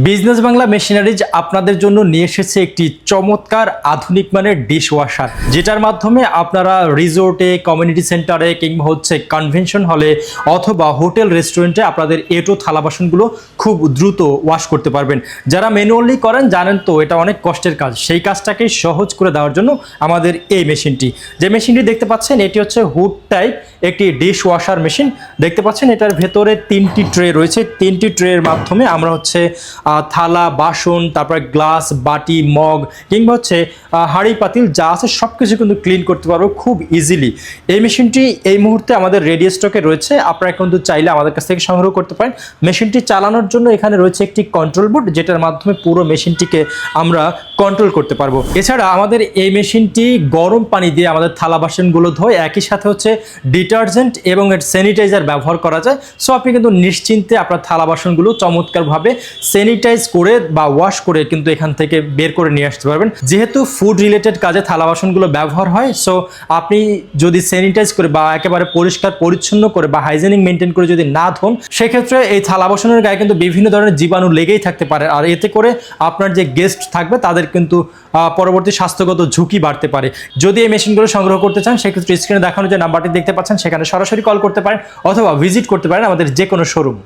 Business Bangla machineries আপনাদের জন্য নিয়ে এসেছে একটি চমৎকার আধুনিক মানের ডিশ ওয়াশার, যেটার মাধ্যমে আপনারা রিসোর্টে, কমিউনিটি সেন্টারে কিংবা কনভেনশন হলে অথবা হোটেল রেস্টুরেন্টে আপনাদের এঁটো থালা বাসনগুলো খুব দ্রুত ওয়াশ করতে পারবেন। যারা ম্যানুয়ালি করেন জানেন তো এটা অনেক কষ্টের কাজ, সেই কাজটাকে সহজ করে দেওয়ার জন্য আমাদের এই মেশিনটি। যে মেশিনটি দেখতে পাচ্ছেন এটি হচ্ছে হুড টাইপ একটি ডিশ ওয়াশার মেশিন। দেখতে পাচ্ছেন এটার ভেতরে 3টি ট্রে রয়েছে। 3টি ট্রের মাধ্যমে আমরা থালা বাসন, তারপর গ্লাস, বাটি, মগ কিংবা হাঁড়ি পাতিল যা আছে সব কিছু কিন্তু ক্লিন করতে পারবো খুব ইজিলি। এই মেশিনটি এই মুহূর্তে আমাদের রেডি স্টকে রয়েছে, আপনারা কিন্তু চাইলে আমাদের কাছ থেকে সংগ্রহ করতে পারেন। মেশিনটি চালানোর জন্য এখানে রয়েছে একটি কন্ট্রোল বোর্ড, যেটার মাধ্যমে পুরো মেশিনটিকে আমরা কন্ট্রোল করতে পারবো। এছাড়া আমাদের এই মেশিনটি গরম পানি দিয়ে আমাদের থালা বাসনগুলো ধোয়, একই সাথে ডিটারজেন্ট এবং স্যানিটাইজার ব্যবহার করা যায়। সো আপনি কিন্তু নিশ্চিন্তে আপনার থালা বাসনগুলো চমৎকারভাবে স্যানিটাইজ করে বা ওয়াশ করে কিন্তু এখান থেকে বের করে নিয়ে আসতে পারবেন। যেহেতু ফুড রিলেটেড কাজে থালা বাসনগুলো ব্যবহার হয়, সো আপনি যদি স্যানিটাইজ করে বা একেবারে পরিষ্কার পরিচ্ছন্ন করে বা হাইজেনিক মেনটেন করে যদি না ধোন, সেক্ষেত্রে এই থালা বাসনের গায়ে কিন্তু বিভিন্ন ধরনের জীবাণু লেগেই থাকতে পারে, আর এতে করে আপনার যে গেস্ট থাকবে তাদের কিন্তু পরবর্তী স্বাস্থ্যগত ঝুঁকি বাড়তে পারে। যদি এই মেশিনগুলো সংগ্রহ করতে চান, সেক্ষেত্রে স্ক্রিনে দেখানো যে নাম্বারটি দেখতে পাচ্ছেন সেখানে সরাসরি কল করতে পারেন অথবা ভিজিট করতে পারেন আমাদের যে কোনো শোরুম।